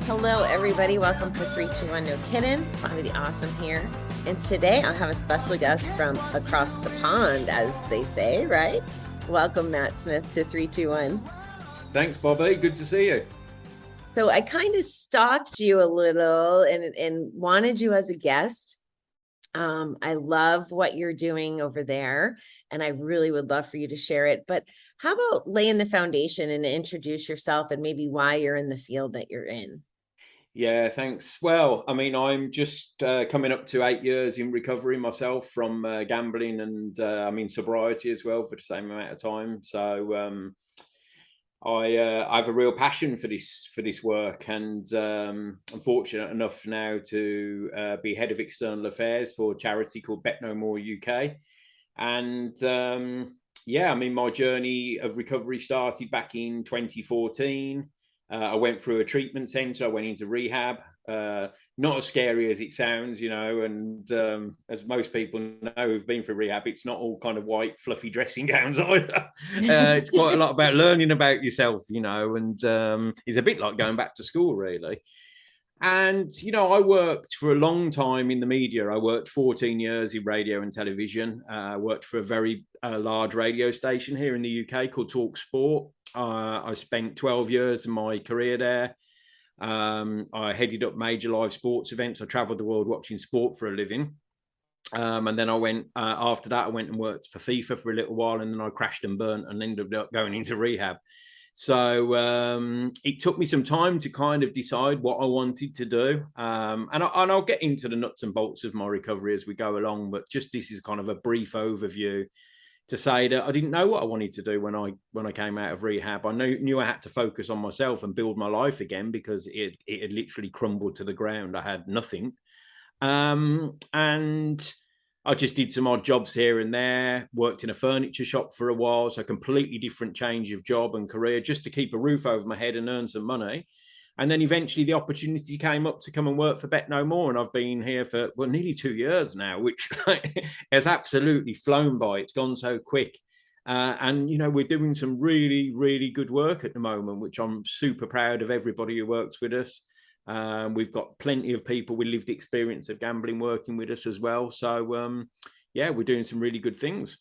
Hello, everybody. Welcome to 321 No Kiddin. Bobby the Awesome here. And today I'll have a special guest from across the pond, as they say, right? Welcome, Matt Smith, to 321. Thanks, Bobby. Good to see you. So I kind of stalked you a little and wanted you as a guest. I love what you're doing over there, and I really would love for you to share it. But how about laying the foundation and introduce yourself and maybe why you're in the field that you're in? Yeah, thanks. Well, I mean, I'm just coming up to 8 years in recovery myself from gambling and sobriety as well for the same amount of time. So I have a real passion for this work, and I'm fortunate enough now to be head of external affairs for a charity called Betknowmore UK. And yeah, I mean, my journey of recovery started back in 2014. I went through a treatment center. I went into rehab. Not as scary as it sounds, you know. And as most people know who've been through rehab, it's not all kind of white, fluffy dressing gowns either. It's quite a lot about learning about yourself, you know, and it's a bit like going back to school, really. And, you know, I worked for a long time in the media. I worked 14 years in radio and television. I worked for a very large radio station here in the UK called Talk Sport. I spent 12 years of my career there. I headed up major live sports events. I traveled the world watching sport for a living. And then I went, after that, I went and worked for FIFA for a little while, and then I crashed and burnt and ended up going into rehab. So it took me some time to kind of decide what I wanted to do. And I'll get into the nuts and bolts of my recovery as we go along. But just this is kind of a brief overview to say that I didn't know what I wanted to do when I came out of rehab. I knew I had to focus on myself and build my life again because it had literally crumbled to the ground. I had nothing. And I just did some odd jobs here and there, worked in a furniture shop for a while, so a completely different change of job and career just to keep a roof over my head and earn some money. And then eventually the opportunity came up to come and work for Betknowmore, and I've been here for, well, nearly 2 years now, which has absolutely flown by. It's gone so quick. And, you know, we're doing some really, really good work at the moment, which I'm super proud of everybody who works with us. We've got plenty of people with lived experience of gambling working with us as well. So, yeah, we're doing some really good things.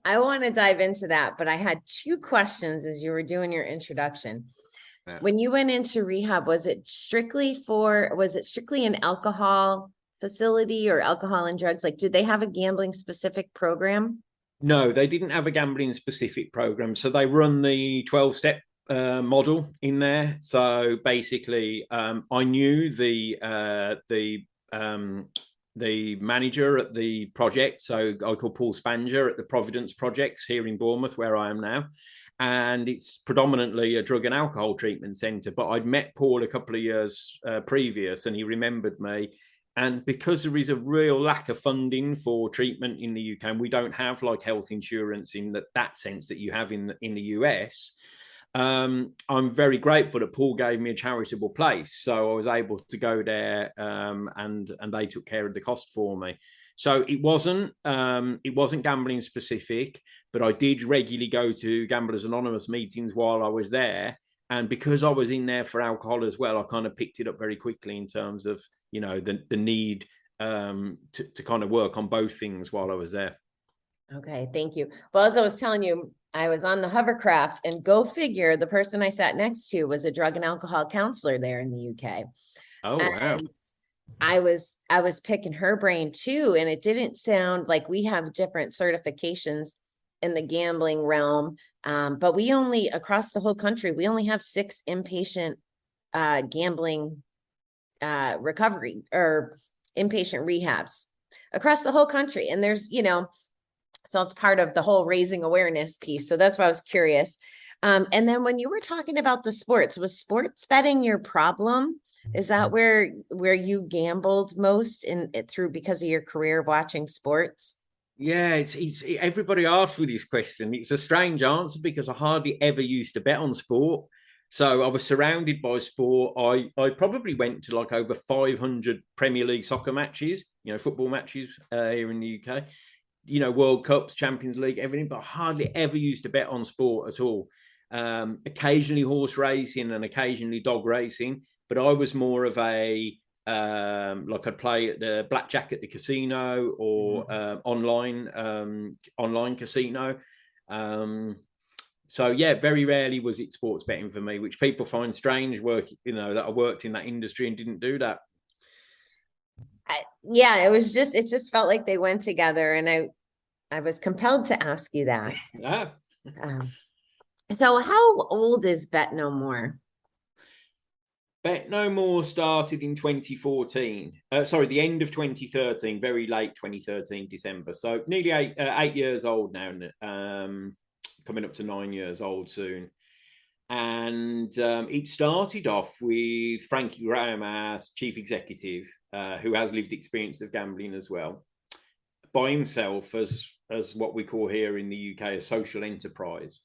I want to dive into that, but I had two questions as you were doing your introduction. Yeah. When you went into rehab, was it strictly an alcohol facility or alcohol and drugs? Like, did they have a gambling specific program? No, they didn't have a gambling specific program. So they run the 12-step model in there. So basically, I knew the manager at the project. So I call Paul Spanger at the Providence Projects here in Bournemouth, where I am now. And it's predominantly a drug and alcohol treatment centre. But I'd met Paul a couple of years previous, and he remembered me. And because there is a real lack of funding for treatment in the UK, and we don't have like health insurance in that sense that you have in the US, I'm very grateful that Paul gave me a charitable place, so I was able to go there, and they took care of the cost for me. So it wasn't gambling specific, but I did regularly go to Gamblers Anonymous meetings while I was there, and because I was in there for alcohol as well, I kind of picked it up very quickly in terms of, you know, the need to kind of work on both things while I was there. Okay, thank you. Well, as I was telling you, I was on the hovercraft, and go figure, the person I sat next to was a drug and alcohol counselor there in the UK. Oh, wow. And I was picking her brain too, and it didn't sound like we have different certifications in the gambling realm. But we only, across the whole country, we only have 6 inpatient gambling recovery or inpatient rehabs across the whole country. And there's, you know, so it's part of the whole raising awareness piece. So that's why I was curious. And then when you were talking about the sports, was sports betting your problem? Is that where you gambled most through because of your career of watching sports? Yeah, it's everybody asks me this question. It's a strange answer because I hardly ever used to bet on sport. So I was surrounded by sport. I probably went to like over 500 Premier League soccer matches, you know, football matches here in the UK, you know, World Cups, Champions League, everything, but I hardly ever used to bet on sport at all. Occasionally horse racing and occasionally dog racing, but I was more of a like I'd play at the blackjack at the casino or online casino. So yeah, very rarely was it sports betting for me, which people find strange. That I worked in that industry and didn't do that. Yeah, it just felt like they went together, and I was compelled to ask you that. Ah. Um, so how old is Betknowmore? Betknowmore started in 2014. Sorry, the end of 2013, very late 2013 December. So nearly 8 years old now, coming up to 9 years old soon. And it started off with Frankie Graham as chief executive, who has lived experience of gambling as well, by himself as what we call here in the UK a social enterprise.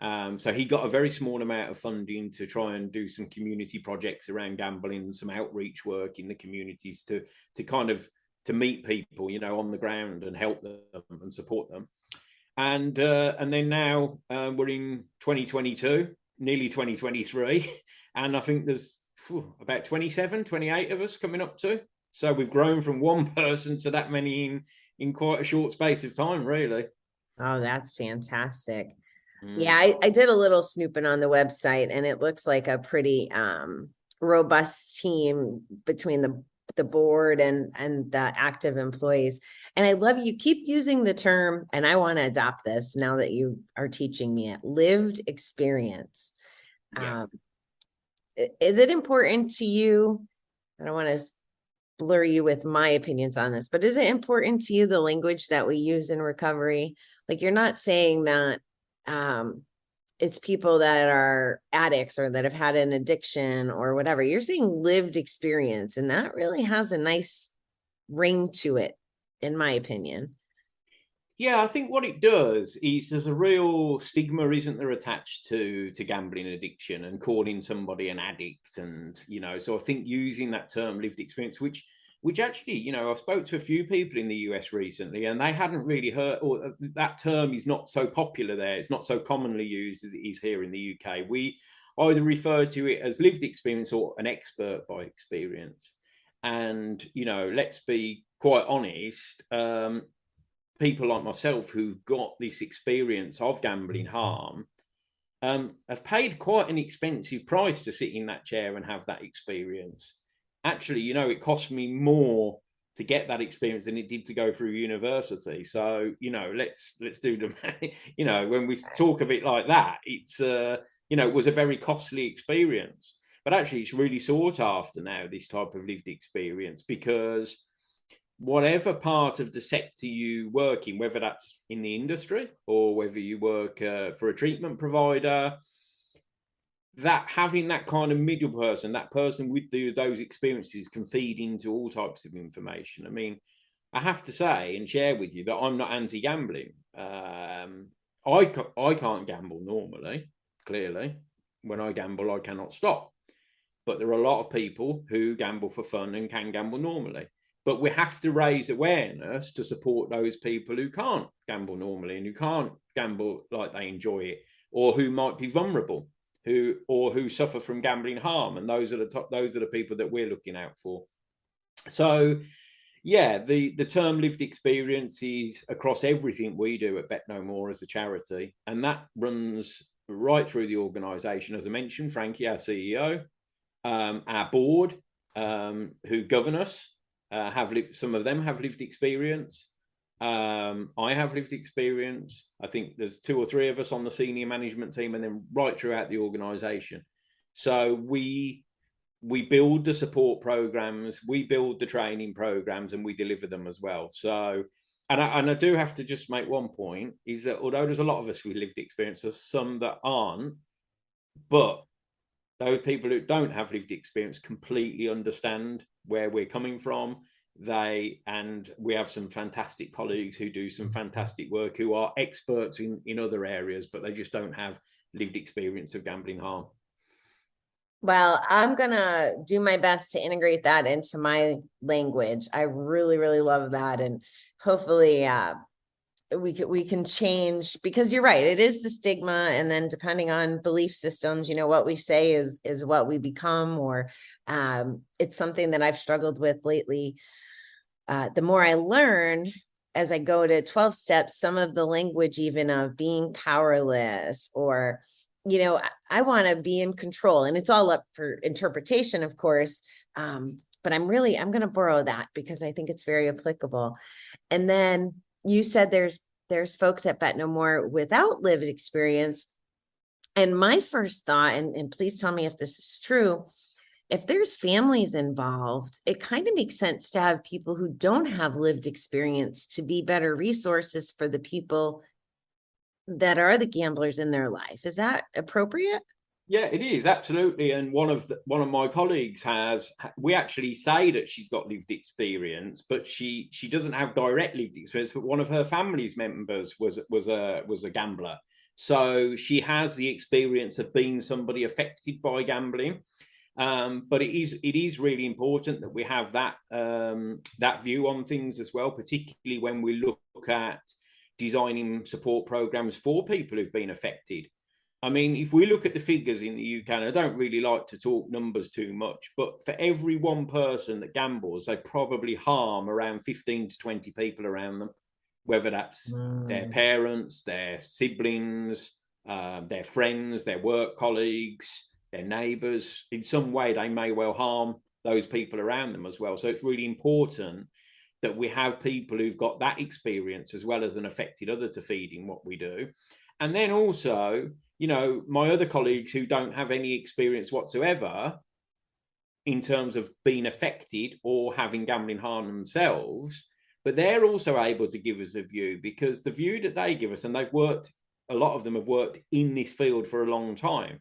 So he got a very small amount of funding to try and do some community projects around gambling and some outreach work in the communities to kind of to meet people, on the ground and help them and support them. And then now we're in 2022, nearly 2023, and I think there's about 27, 28 of us coming up to. So we've grown from one person to that many in quite a short space of time, really. Oh, that's fantastic. Yeah, I did a little snooping on the website, and it looks like a pretty robust team between the board and the active employees. And I love you keep using the term, and I want to adopt this now that you are teaching me it, lived experience. Yeah. Is it important to you? I don't want to blur you with my opinions on this, but is it important to you the language that we use in recovery? Like, you're not saying that it's people that are addicts or that have had an addiction or whatever. You're saying lived experience, and that really has a nice ring to it, in my opinion. Yeah, I think what it does is there's a real stigma, isn't there, attached to gambling addiction and calling somebody an addict, and so I think using that term lived experience, which actually, I spoke to a few people in the US recently, and they hadn't really heard, or that term is not so popular there. It's not so commonly used as it is here in the UK. We either refer to it as lived experience or an expert by experience. And, let's be quite honest, people like myself who've got this experience of gambling harm have paid quite an expensive price to sit in that chair and have that experience. Actually, it cost me more to get that experience than it did to go through university. So, let's do the, when we talk of it like that, it's, it was a very costly experience. But actually, it's really sought after now, this type of lived experience, because whatever part of the sector you work in, whether that's in the industry or whether you work for a treatment provider, that having that kind of middle person, that person with those experiences, can feed into all types of information. I mean, I have to say and share with you that I'm not anti-gambling. I can't gamble normally, clearly. When I gamble, I cannot stop. But there are a lot of people who gamble for fun and can gamble normally. But we have to raise awareness to support those people who can't gamble normally and who can't gamble like they enjoy it, or who might be vulnerable, who suffer from gambling harm. And those are the people that we're looking out for. So yeah, the term lived experience is across everything we do at Betknowmore as a charity, and that runs right through the organisation. As I mentioned, Frankie, our CEO, our board, who govern us, some of them have lived experience. I have lived experience. I think there's 2 or 3 of us on the senior management team, and then right throughout the organisation. So we build the support programs, we build the training programs, and we deliver them as well. So, and I do have to just make one point, is that although there's a lot of us with lived experience, there's some that aren't, but those people who don't have lived experience completely understand where we're coming from. And we have some fantastic colleagues who do some fantastic work, who are experts in other areas, but they just don't have lived experience of gambling harm. Well, I'm gonna do my best to integrate that into my language. I really, really love that, and hopefully we can change, because you're right, it is the stigma, and then depending on belief systems, what we say is what we become, or it's something that I've struggled with lately. The more I learn as I go to 12 steps, some of the language even of being powerless, or I want to be in control, and it's all up for interpretation, of course. But I'm going to borrow that because I think it's very applicable. And then you said there's folks at Betknowmore without lived experience. And my first thought, and please tell me if this is true, if there's families involved, it kind of makes sense to have people who don't have lived experience to be better resources for the people that are the gamblers in their life. Is that appropriate? Yeah, it is, absolutely. And one of my colleagues we actually say that she's got lived experience, but she doesn't have direct lived experience. But one of her family's members was a gambler, so she has the experience of being somebody affected by gambling. But it is really important that we have that view on things as well, particularly when we look at designing support programs for people who've been affected. I mean, if we look at the figures in the UK, and I don't really like to talk numbers too much, but for every one person that gambles, they probably harm around 15 to 20 people around them, whether that's their parents, their siblings, their friends, their work colleagues, their neighbours. In some way, they may well harm those people around them as well. So it's really important that we have people who've got that experience as well as an affected other to feed in what we do. And then also, my other colleagues who don't have any experience whatsoever in terms of being affected or having gambling harm themselves, but they're also able to give us a view, because the view that they give us, and a lot of them have worked in this field for a long time,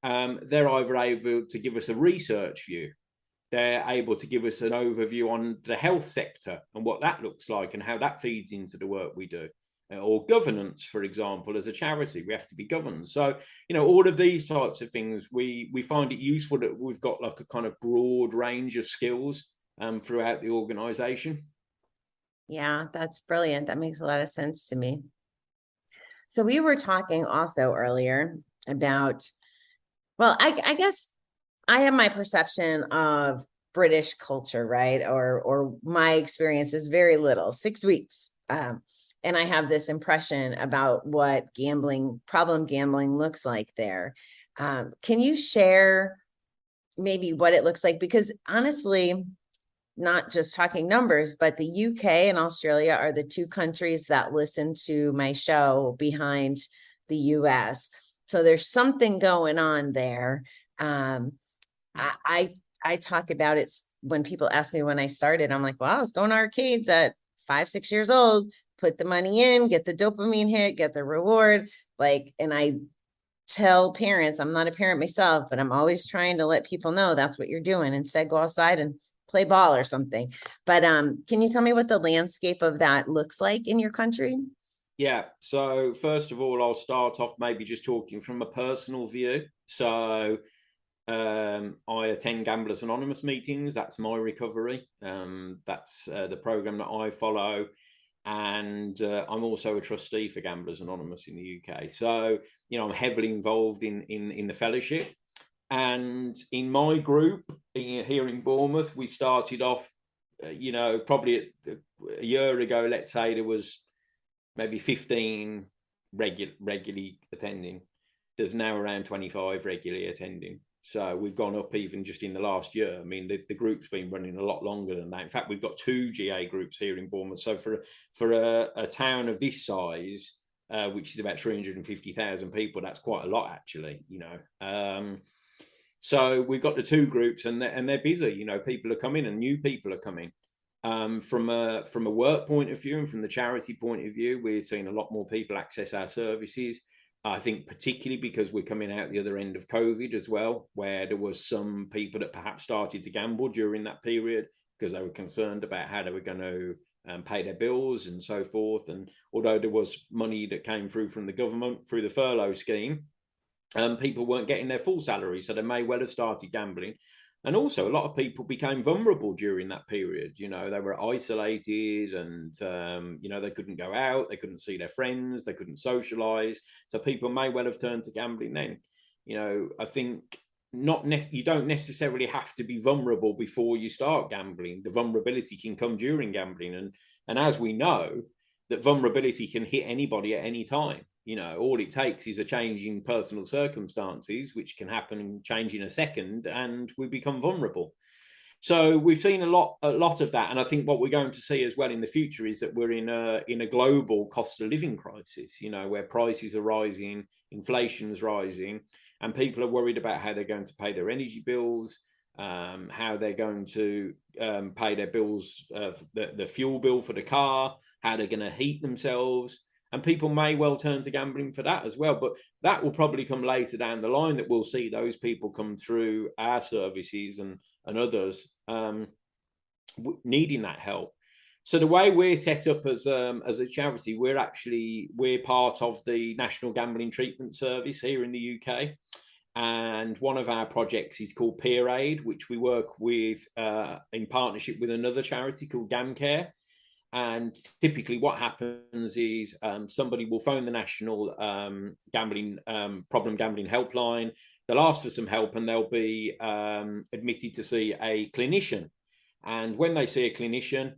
they're either able to give us a research view, they're able to give us an overview on the health sector and what that looks like and how that feeds into the work we do, or governance, for example. As a charity, we have to be governed. So, all of these types of things, we find it useful that we've got like a kind of broad range of skills throughout the organization. Yeah, that's brilliant. That makes a lot of sense to me. So we were talking also earlier about, well, I guess I have my perception of British culture, right? Or my experience is very little, 6 weeks. And I have this impression about what problem gambling looks like there. Can you share maybe what it looks like? Because honestly, not just talking numbers, but the UK and Australia are the two countries that listen to my show behind the US. So there's something going on there. I talk about it when people ask me when I started. I'm like, well, I was going to arcades at 5, 6 years old, put the money in, get the dopamine hit, get the reward. And I tell parents, I'm not a parent myself, but I'm always trying to let people know that's what you're doing. Instead, go outside and play ball or something. But can you tell me what the landscape of that looks like in your country? Yeah. So first of all, I'll start off maybe just talking from a personal view. So I attend Gamblers Anonymous meetings. That's my recovery. That's the program that I follow. And I'm also a trustee for Gamblers Anonymous in the UK. So, I'm heavily involved in the fellowship. And in my group here in Bournemouth, we started off, probably a year ago, let's say there was maybe 15 regularly attending. There's now around 25 regularly attending. So we've gone up even just in the last year. I mean, the group's been running a lot longer than that. In fact, we've got 2 GA groups here in Bournemouth. So for a town of this size, which is about 350,000 people, that's quite a lot, actually. So we've got the 2 groups, and they're busy. People are coming, and new people are coming. From a work point of view and from the charity point of view, we're seeing a lot more people access our services. I think particularly because we're coming out the other end of COVID as well, where there was some people that perhaps started to gamble during that period because they were concerned about how they were going to pay their bills and so forth. And although there was money that came through from the government through the furlough scheme, people weren't getting their full salary, so they may well have started gambling. And also, a lot of people became vulnerable during that period. They were isolated, and they couldn't go out, they couldn't see their friends, they couldn't socialize. So people may well have turned to gambling then. I think you don't necessarily have to be vulnerable before you start gambling. The vulnerability can come during gambling, and as we know, that vulnerability can hit anybody at any time. All it takes is a change in personal circumstances, which can happen and change in a second, and we become vulnerable. So we've seen a lot of that, and I think what we're going to see as well in the future is that we're in a global cost of living crisis. Where prices are rising, inflation's rising, and people are worried about how they're going to pay their energy bills, how they're going to pay their bills, the fuel bill for the car, how they're going to heat themselves. And people may well turn to gambling for that as well. But that will probably come later down the line, that we'll see those people come through our services and others needing that help. So the way we're set up as a charity, we're part of the National Gambling Treatment Service here in the UK. And one of our projects is called Peer Aid, which we work with in partnership with another charity called GamCare. And typically what happens is somebody will phone the National Problem Gambling Helpline. They'll ask for some help, and they'll be admitted to see a clinician. And when they see a clinician,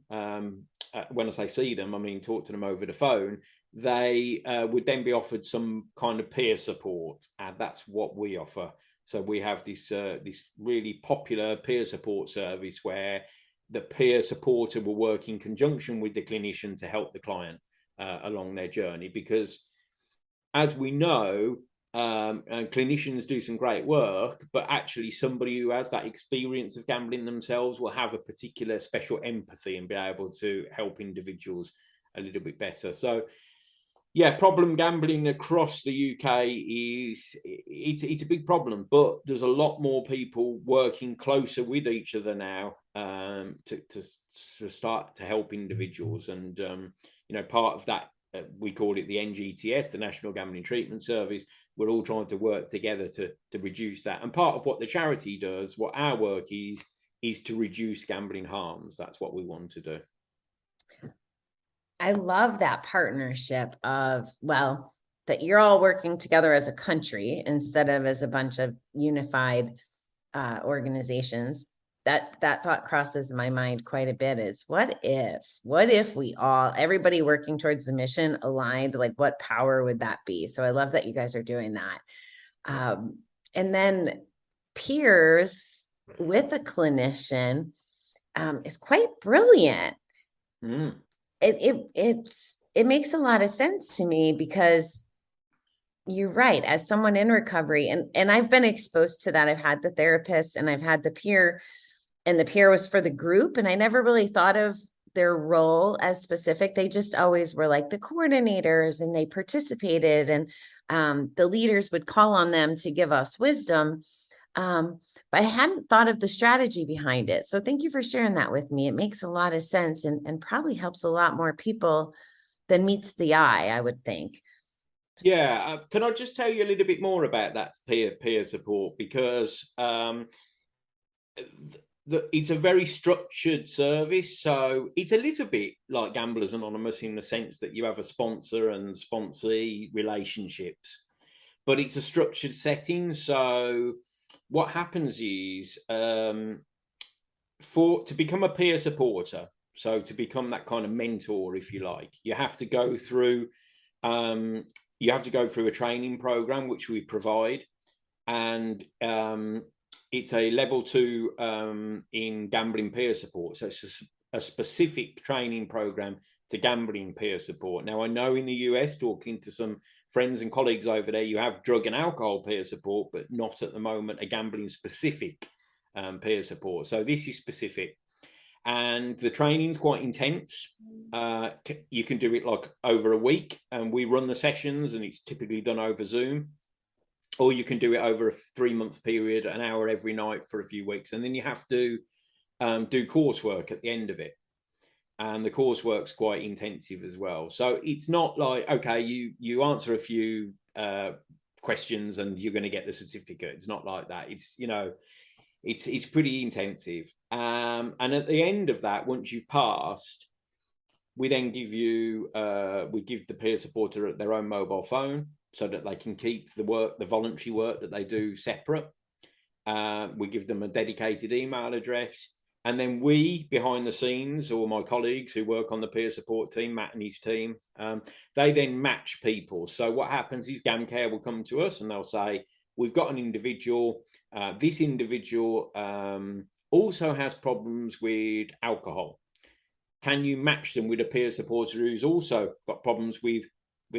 when I say see them, I mean talk to them over the phone, they would then be offered some kind of peer support. And that's what we offer. So we have this really popular peer support service where the peer supporter will work in conjunction with the clinician to help the client along their journey. Because as we know, and clinicians do some great work, but actually somebody who has that experience of gambling themselves will have a particular special empathy and be able to help individuals a little bit better. So yeah, problem gambling across the UK it's a big problem, but there's a lot more people working closer with each other now to start to help individuals. And part of that, we call it the NGTS, the National Gambling Treatment Service. We're all trying to work together to reduce that. And part of what the charity does, what our work is to reduce gambling harms. That's what we want to do. I love that partnership of, well, that you're all working together as a country instead of as a bunch of unified organizations. That thought crosses my mind quite a bit, is what if we all, everybody working towards the mission aligned, like what power would that be? So I love that you guys are doing that. And then peers with a clinician is quite brilliant. Mm. It makes a lot of sense to me, because you're right, as someone in recovery, and I've been exposed to that. I've had the therapist and I've had the peer, and the peer was for the group, and I never really thought of their role as specific. They just always were like the coordinators, and they participated, and the leaders would call on them to give us wisdom. But I hadn't thought of the strategy behind it. So thank you for sharing that with me. It makes a lot of sense, and probably helps a lot more people than meets the eye, I would think. Yeah. Can I just tell you a little bit more about that peer support? Because it's a very structured service. So it's a little bit like Gamblers Anonymous in the sense that you have a sponsor and sponsee relationships, but it's a structured setting. So what happens is, to become a peer supporter, so to become that kind of mentor, if you like, you have to go through a training program, which we provide. And it's a level 2 in gambling peer support. So it's a specific training program to gambling peer support. Now, I know in the US, talking to some friends and colleagues over there, you have drug and alcohol peer support, but not at the moment a gambling specific peer support. So this is specific, and the training's quite intense. You can do it like over a week, and we run the sessions, and it's typically done over Zoom. Or you can do it over a 3-month period, an hour every night for a few weeks, and then you have to do coursework at the end of it. And the coursework's quite intensive as well. So it's not like, okay, you answer a few questions and you're going to get the certificate. It's not like that. It's, it's pretty intensive. And at the end of that, once you've passed, we then give you we give the peer supporter their own mobile phone so that they can keep the voluntary work that they do separate. We give them a dedicated email address, and then we, behind the scenes, or my colleagues who work on the peer support team, Matt and his team, they then match people. So what happens is GamCare will come to us and they'll say, we've got an individual, this individual also has problems with alcohol. Can you match them with a peer supporter who's also got problems with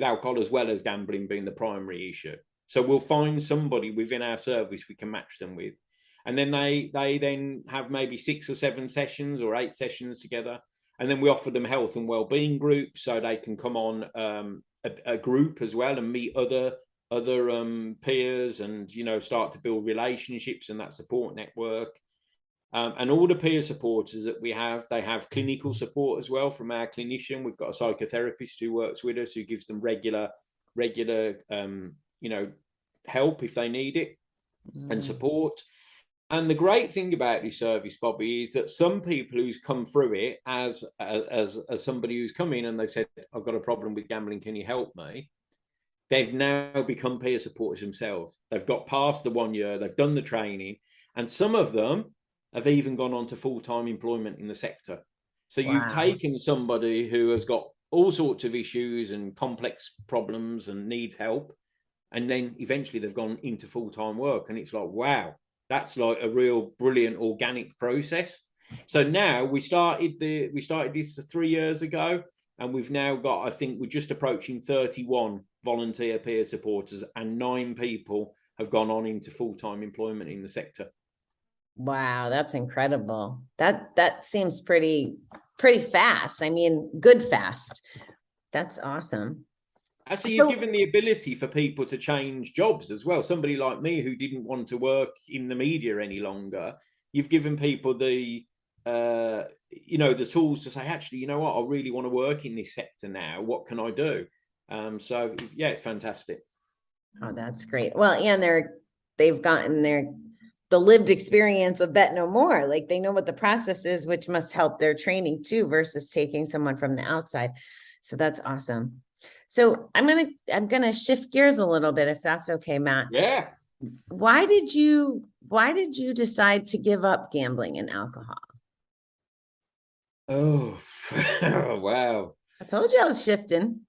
alcohol, as well as gambling being the primary issue? So we'll find somebody within our service we can match them with. And then they then have maybe 6 or 7 sessions or 8 sessions together. And then we offer them health and wellbeing groups so they can come on a group as well and meet other peers and, you know, start to build relationships and that support network. And all the peer supporters that we have, they have clinical support as well from our clinician. We've got a psychotherapist who works with us, who gives them regular you know, help if they need it and support. And the great thing about this service, Bobby, is that some people who's come through it as somebody who's come in and they said, I've got a problem with gambling, can you help me? They've now become peer supporters themselves. They've got past the 1 year, they've done the training, and some of them have even gone on to full-time employment in the sector. So you've taken somebody who has got all sorts of issues and complex problems and needs help, and then eventually they've gone into full-time work. And it's like, wow, that's like a real brilliant organic process. So now we started this 3 years ago, and we've now got, I think we're just approaching 31 volunteer peer supporters, and 9 people have gone on into full-time employment in the sector. Wow, that's incredible. That seems pretty fast. I mean, good fast. That's awesome. So you've given the ability for people to change jobs as well. Somebody like me who didn't want to work in the media any longer, you've given people the you know, the tools to say, actually, you know what, I really want to work in this sector now. What can I do? So yeah, it's fantastic. Oh, that's great. Well, and they've gotten the lived experience of Betknowmore. Like, they know what the process is, which must help their training too, versus taking someone from the outside. So that's awesome. So I'm gonna shift gears a little bit, if that's okay, Matt. Yeah. Why did you decide to give up gambling and alcohol? Oh, wow. I told you I was shifting.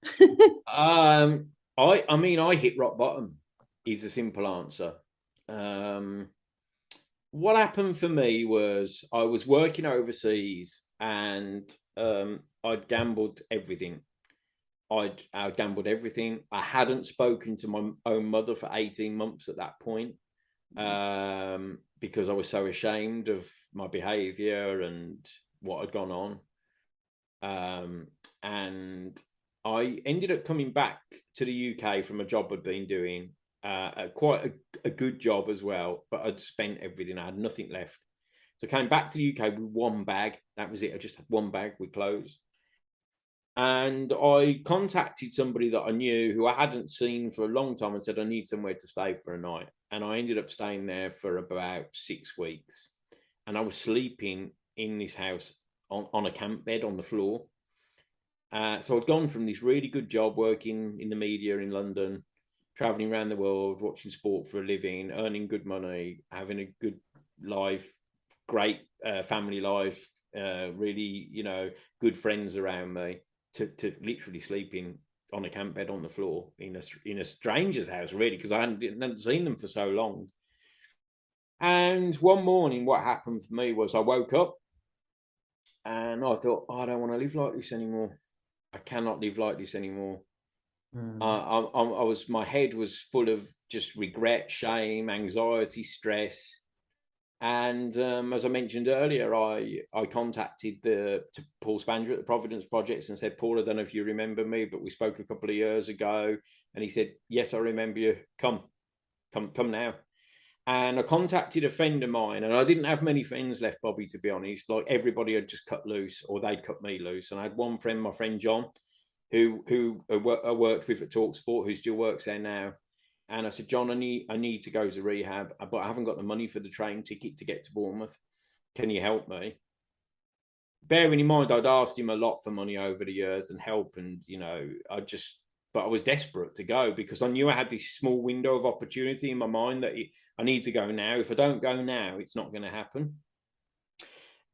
I mean, I hit rock bottom is a simple answer. What happened for me was I was working overseas, and I'd gambled everything. I gambled everything. I hadn't spoken to my own mother for 18 months at that point, because I was so ashamed of my behavior and what had gone on. And I ended up coming back to the UK from a job I'd been doing, quite a good job as well, but I'd spent everything. I had nothing left. So I came back to the UK with 1 bag. That was it. I just had 1 bag with clothes. And I contacted somebody that I knew who I hadn't seen for a long time and said, I need somewhere to stay for a night. And I ended up staying there for about 6 weeks. And I was sleeping in this house on a camp bed on the floor. So I'd gone from this really good job working in the media in London, traveling around the world, watching sport for a living, earning good money, having a good life, great family life, really, you know, good friends around me, to literally sleeping on a camp bed on the floor in a stranger's house, really, because I hadn't seen them for so long. And one morning, what happened for me was I woke up and I thought, oh, I don't want to live like this anymore. I cannot live like this anymore. My head was full of just regret, shame, anxiety, stress. And as I mentioned earlier, I contacted Paul Spanger at the Providence Projects and said, Paul, I don't know if you remember me, but we spoke a couple of years ago. And he said, yes, I remember you. Come now. And I contacted a friend of mine, and I didn't have many friends left, Bobby, to be honest. Like, everybody had just cut loose, or they'd cut me loose. And I had one friend, my friend John, who I worked with at TalkSport, who still works there now. And I said, John, I need to go to rehab, but I haven't got the money for the train ticket to get to Bournemouth. Can you help me? Bearing in mind, I'd asked him a lot for money over the years and help, and but I was desperate to go because I knew I had this small window of opportunity in my mind that I need to go now. If I don't go now, it's not going to happen.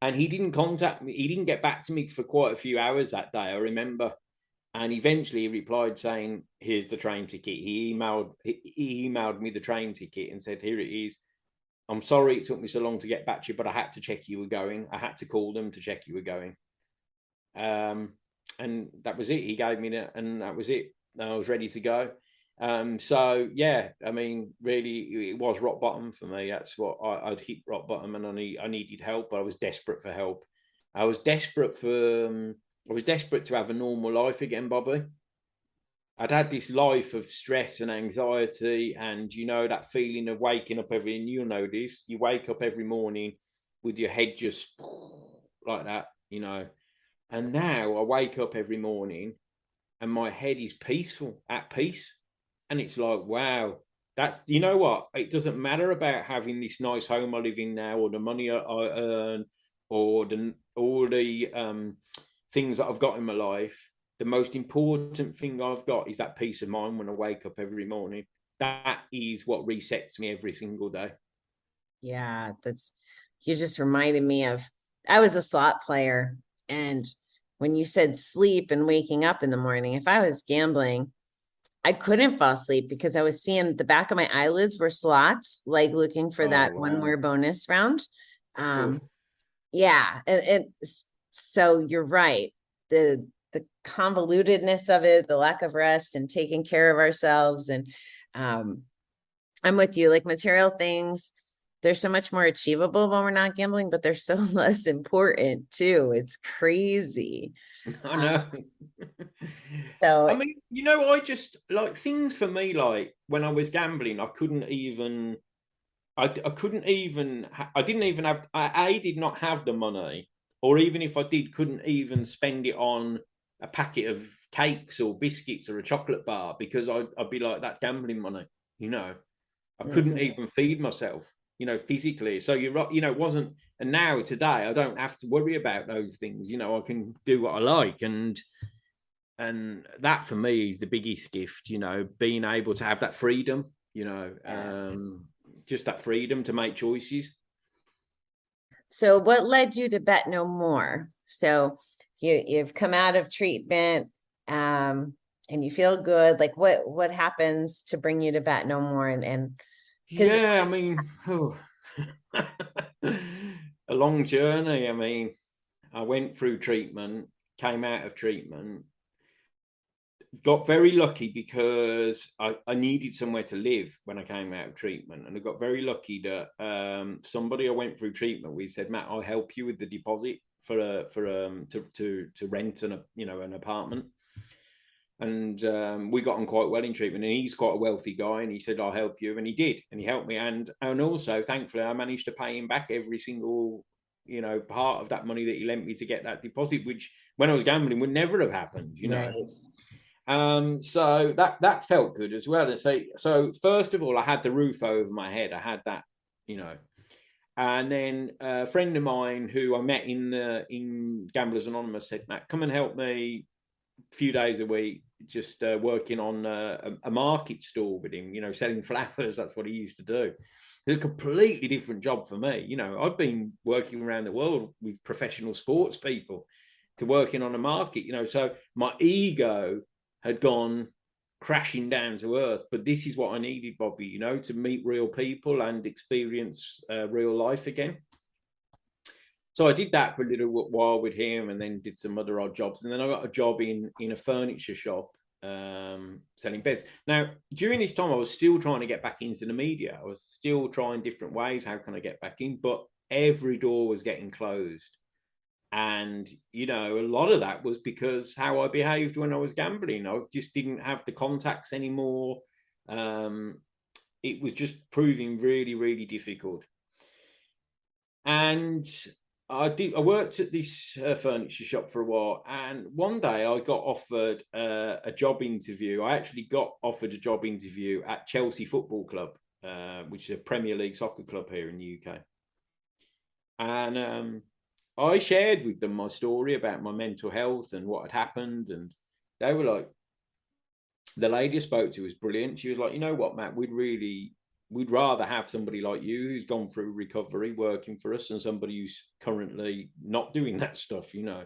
And he didn't contact me. He didn't get back to me for quite a few hours that day, I remember. And eventually he replied saying, here's the train ticket. He emailed me the train ticket and said, here it is. I'm sorry it took me so long to get back to you, but I had to check you were going. I had to call them to check you were going. And that was it. He gave me that, and that was it. I was ready to go. So yeah, I mean, really, it was rock bottom for me. That's what I'd hit rock bottom, and I needed help. But I was desperate for help. I was desperate to have a normal life again, Bobby. I'd had this life of stress and anxiety, and that feeling of waking up you'll know this. You wake up every morning with your head just like that, And now I wake up every morning and my head is peaceful, at peace. And it's like, wow, what? It doesn't matter about having this nice home I live in now, or the money I earn, or all the things that I've got in my life. The most important thing I've got is that peace of mind when I wake up every morning. That is what resets me every single day. Yeah, you just reminded me of, I was a slot player, and when you said sleep and waking up in the morning, if I was gambling, I couldn't fall asleep because I was seeing the back of my eyelids were slots, like looking for that one more bonus round. Yeah, so you're right. The convolutedness of it, the lack of rest and taking care of ourselves. And I'm with you, like material things, they're so much more achievable when we're not gambling, but they're so less important too. It's crazy. I know. So I mean, I just like things for me, like when I was gambling, I didn't even have, I did not have the money, or even if I did, couldn't even spend it on a packet of cakes or biscuits or a chocolate bar, because I'd be like, that's gambling money, I couldn't even feed myself, physically. So you're right, it wasn't, and now today, I don't have to worry about those things, I can do what I like. And that for me is the biggest gift, being able to have that freedom, just that freedom to make choices. So what led you to Betknowmore? So you've come out of treatment, and you feel good. Like what happens to bring you to Betknowmore? And yeah, I mean, a long journey. I mean, I went through treatment, came out of treatment, got very lucky because I needed somewhere to live when I came out of treatment, and I got very lucky that somebody I went through treatment with said, Matt, I'll help you with the deposit to rent an apartment. And we got on quite well in treatment, and he's quite a wealthy guy, and he said, I'll help you, and he did, and he helped me, and also thankfully I managed to pay him back every single part of that money that he lent me to get that deposit, which when I was gambling would never have happened, right. So that felt good as well. And so first of all, I had the roof over my head. I had that, and then a friend of mine who I met in Gamblers Anonymous said, Matt, come and help me a few days a week, just working on a market stall with him, selling flowers. That's what he used to do. It's a completely different job for me. I've been working around the world with professional sports people to working on a market, so my ego had gone crashing down to earth. But this is what I needed, Bobby, to meet real people and experience real life again. So I did that for a little while with him, and then did some other odd jobs. And then I got a job in a furniture shop selling beds. Now, during this time, I was still trying to get back into the media. I was still trying different ways. How can I get back in? But every door was getting closed. And, a lot of that was because how I behaved when I was gambling. I just didn't have the contacts anymore. It was just proving really, really difficult. And I worked at this furniture shop for a while, and one day I got offered a job interview. I actually got offered a job interview at Chelsea Football Club, which is a Premier League soccer club here in the UK. And I shared with them my story about my mental health and what had happened, and they were like, the lady I spoke to was brilliant. She was like, you know what, Matt, we'd rather have somebody like you who's gone through recovery working for us than somebody who's currently not doing that stuff, you know.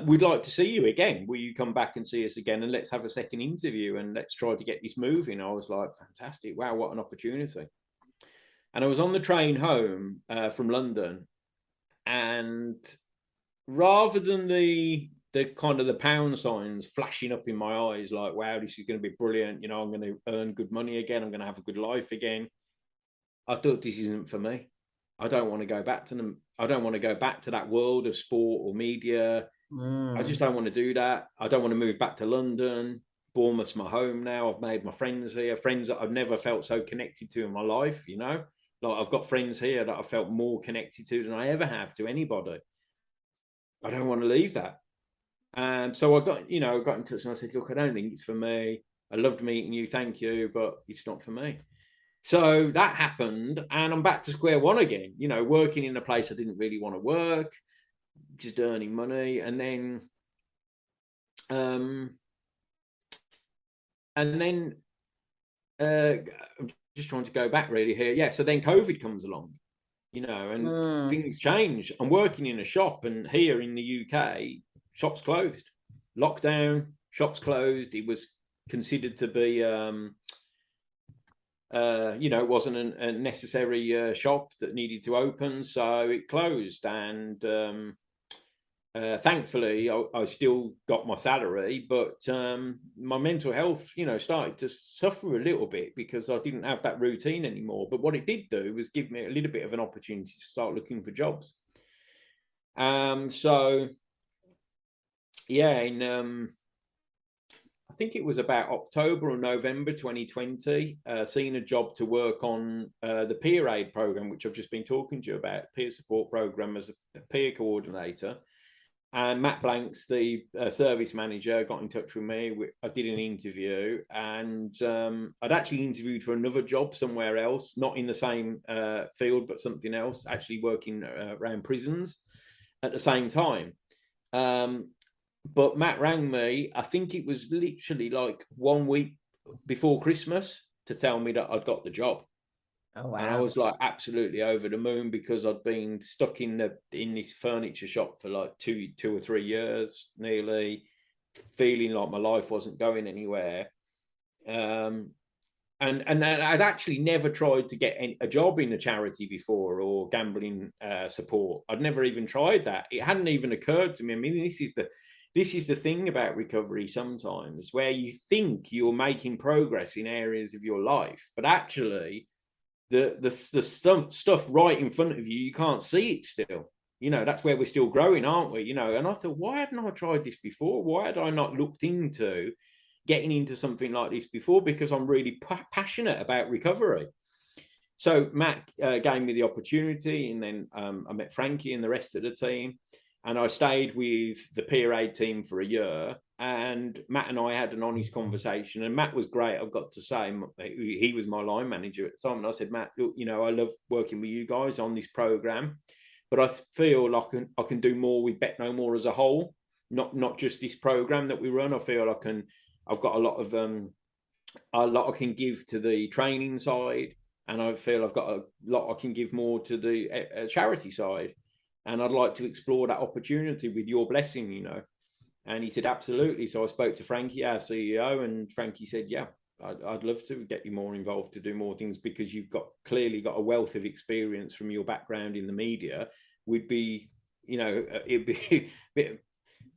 We'd like to see you again. Will you come back and see us again, and let's have a second interview and let's try to get this moving? I was like, fantastic. Wow, what an opportunity. And I was on the train home from London, and rather than the kind of the pound signs flashing up in my eyes, like, wow, this is going to be brilliant, you know, I'm going to earn good money again, I'm going to have a good life again, I thought, this isn't for me. I don't want to go back to them. I don't want to go back to that world of sport or media. I just don't want to do that. I don't want to move back to London. Bournemouth's my home now. I've made my friends here, friends that I've never felt so connected to in my life, you know. Like, I've got friends here that I felt more connected to than I ever have to anybody. I don't want to leave that. And so I got in touch and I said, look, I don't think it's for me. I loved meeting you, thank you, but it's not for me. So that happened, and I'm back to square one again, you know, working in a place I didn't really want to work, just earning money. And then I'm just trying to go back really here. Yeah, so then COVID comes along, you know, and things change. I'm working in a shop, and here in the UK, shops closed, lockdown, shops closed. It was considered to be it wasn't a necessary shop that needed to open, so it closed. And thankfully, I still got my salary, but my mental health, you know, started to suffer a little bit because I didn't have that routine anymore. But what it did do was give me a little bit of an opportunity to start looking for jobs. So yeah, in I think it was about October or November 2020, seen a job to work on the peer aid program, which I've just been talking to you about, peer support program, as a peer coordinator. And Matt Blanks, the service manager, got in touch with me. I did an interview, and I'd actually interviewed for another job somewhere else, not in the same field, but something else, actually working around prisons at the same time. But Matt rang me, I think it was literally like 1 week before Christmas, to tell me that I'd got the job. Oh, wow. And I was like absolutely over the moon, because I'd been stuck in this furniture shop for like two or 3 years nearly, feeling like my life wasn't going anywhere. And I'd actually never tried to get a job in a charity before, or gambling support. I'd never even tried that. It hadn't even occurred to me. I mean, this is the thing about recovery sometimes, where you think you're making progress in areas of your life, but actually the stuff right in front of you, you can't see it still. You know, that's where we're still growing, aren't we? You know, and I thought, why hadn't I tried this before? Why had I not looked into getting into something like this before? Because I'm really passionate about recovery. So Matt gave me the opportunity, and then I met Frankie and the rest of the team. And I stayed with the peer aid team for a year, and Matt and I had an honest conversation. And Matt was great, I've got to say. He was my line manager at the time. And I said, Matt, look, you know, I love working with you guys on this program, but I feel like I can do more with Betknowmore as a whole, not just this program that we run. I feel I've got a lot I can give to the training side, and I feel I've got a lot I can give more to the charity side. And I'd like to explore that opportunity with your blessing, you know. And he said, absolutely. So I spoke to Frankie, our CEO, and Frankie said, yeah, I'd love to get you more involved, to do more things, because you've clearly got a wealth of experience from your background in the media. Would be, you know, it'd be a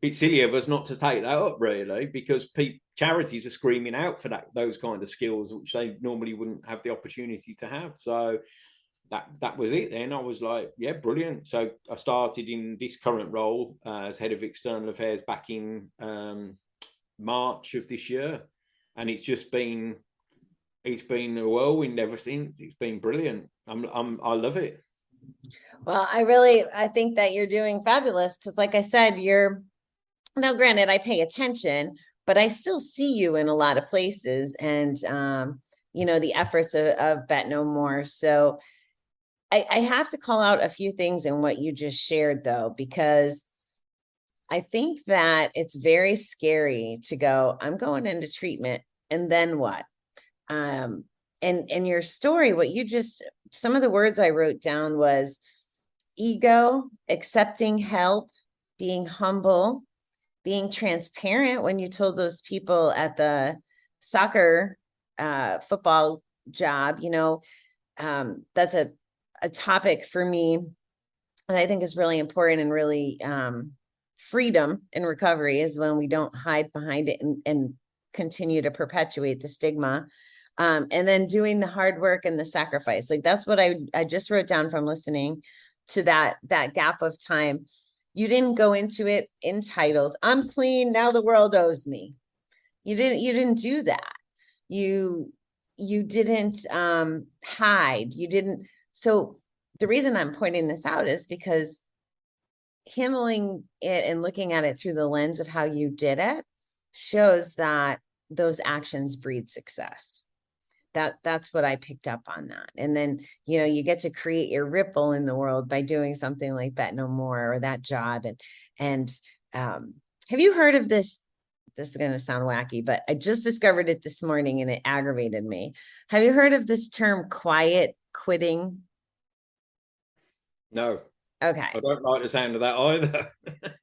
bit silly of us not to take that up, really, because charities are screaming out for those kind of skills, which they normally wouldn't have the opportunity to have. So that was it. Then I was like, yeah, brilliant. So I started in this current role as head of external affairs back in March of this year, and it's been a whirlwind ever since. It's been brilliant. I love it. Well, I think that you're doing fabulous because, like I said, now, granted, I pay attention, but I still see you in a lot of places and, the efforts of Betknowmore. So I have to call out a few things in what you just shared, though, because I think that it's very scary to go, I'm going into treatment, and then what? Um, and your story, some of the words I wrote down was ego, accepting help, being humble, being transparent when you told those people at the soccer football job, that's a topic for me that I think is really important, and really freedom in recovery is when we don't hide behind it and continue to perpetuate the stigma. And then doing the hard work and the sacrifice. Like that's what I just wrote down from listening to that gap of time. You didn't go into it entitled, I'm clean, now the world owes me. You didn't do that. You didn't hide. You didn't. So the reason I'm pointing this out is because handling it and looking at it through the lens of how you did it shows that those actions breed success. That's what I picked up on that. And then, you get to create your ripple in the world by doing something like Betknowmore or that job. And have you heard of this? This is going to sound wacky, but I just discovered it this morning and it aggravated me. Have you heard of this term quiet quitting? No, Okay. I don't like the sound of that either.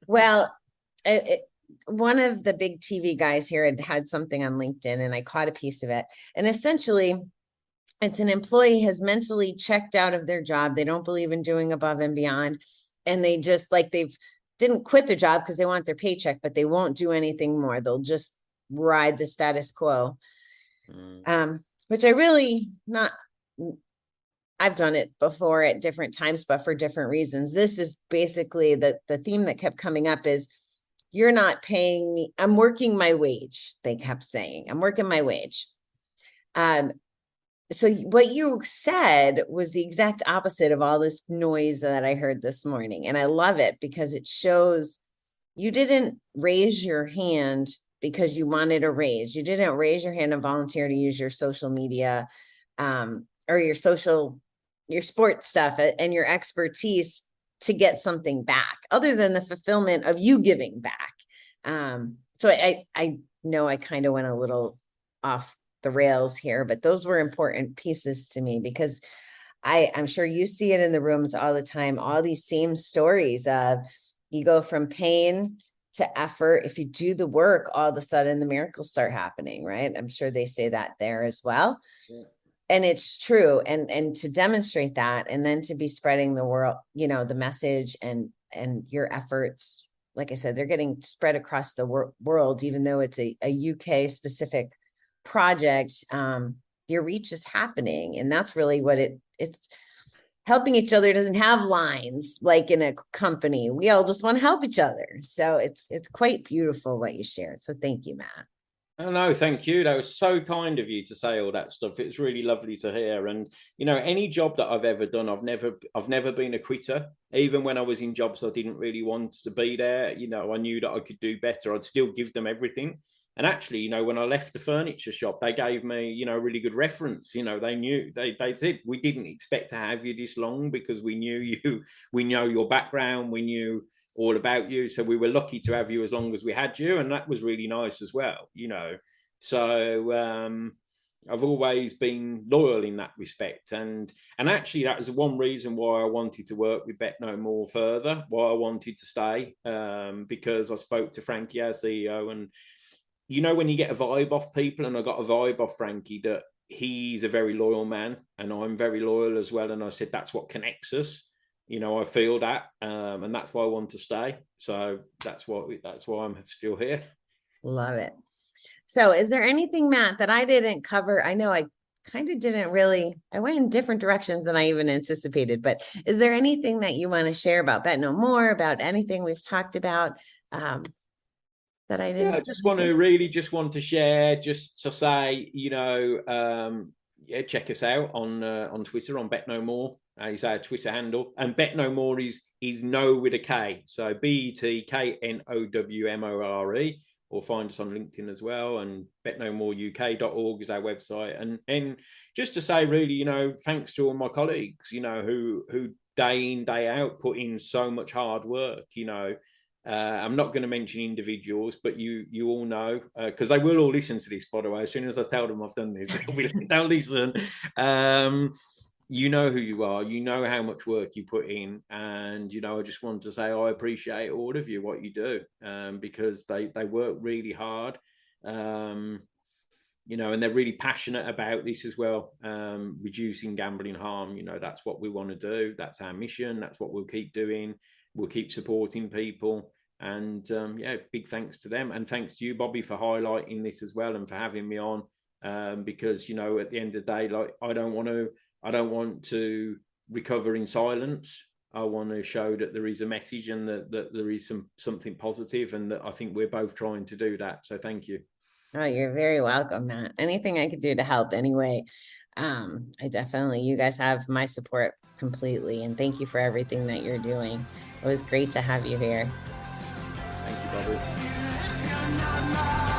Well, one of the big TV guys here had something on LinkedIn and I caught a piece of it. And essentially, it's an employee has mentally checked out of their job. They don't believe in doing above and beyond. And they just they've didn't quit their job because they want their paycheck, but they won't do anything more. They'll just ride the status quo. Which I really not, I've done it before at different times, but for different reasons. This is basically the theme that kept coming up is, you're not paying me. I'm working my wage. They kept saying, I'm working my wage. So what you said was the exact opposite of all this noise that I heard this morning. And I love it because it shows you didn't raise your hand because you wanted a raise. You didn't raise your hand and volunteer to use your social media or your sports stuff and your expertise to get something back other than the fulfillment of you giving back. So I know I kind of went a little off the rails here, but those were important pieces to me because I'm sure you see it in the rooms all the time, all these same stories of you go from pain to effort. If you do the work, all of a sudden the miracles start happening, right? I'm sure they say that there as well. Yeah. And it's true. And to demonstrate that, and then to be spreading the world, the message and your efforts, like I said, they're getting spread across the world, even though it's a UK specific project. Your reach is happening. And that's really what it's helping each other. Doesn't have lines like in a company. We all just want to help each other. So it's quite beautiful what you shared. So thank you, Matt. Oh, no, thank you. That was so kind of you to say all that stuff. It's really lovely to hear. And any job that I've ever done, I've never been a quitter. Even when I was in jobs I didn't really want to be there, I knew that I could do better. I'd still give them everything. And actually, when I left the furniture shop, they gave me, a really good reference. They knew, they said, we didn't expect to have you this long because we knew you, we know your background, we knew all about you. So we were lucky to have you as long as we had you. And that was really nice as well, So I've always been loyal in that respect. And actually, that was one reason why I wanted to work with Betknowmore further, why I wanted to stay, because I spoke to Frankie, our CEO, and when you get a vibe off people, and I got a vibe off Frankie that he's a very loyal man and I'm very loyal as well. And I said, that's what connects us. I feel that, and that's why I want to stay. So that's why I'm still here. Love it. So is there anything, Matt, that I didn't cover? I know I kind of didn't really, I went in different directions than I even anticipated, but is there anything that you want to share about Betknowmore, about anything we've talked about? That I didn't. Yeah, I just want to share, just to say, check us out on Twitter on Betknowmore. Is our Twitter handle, and Betknowmore is no with a K, so Betknowmore, or find us on LinkedIn as well. And betknowmoreuk.org is our website. And just to say, really, you know, thanks to all my colleagues, you know, who day in day out put in so much hard work. You know, I'm not going to mention individuals, but you all know, because they will all listen to this, by the way. As soon as I tell them I've done this, they'll listen. You know who you are, you know how much work you put in, and you know, I just want to say I appreciate all of you, what you do, because they work really hard, you know, and they're really passionate about this as well, reducing gambling harm. You know, that's what we want to do, that's our mission, that's what we'll keep doing, we'll keep supporting people. And yeah, big thanks to them, and thanks to you, Bobby, for highlighting this as well and for having me on, because you know, at the end of the day, like, I don't want to recover in silence. I want to show that there is a message, and that there is something positive, and that I think we're both trying to do that. So thank you. Oh, you're very welcome, Matt. Anything I could do to help anyway. I definitely, you guys have my support completely. And thank you for everything that you're doing. It was great to have you here. Thank you, Bobby.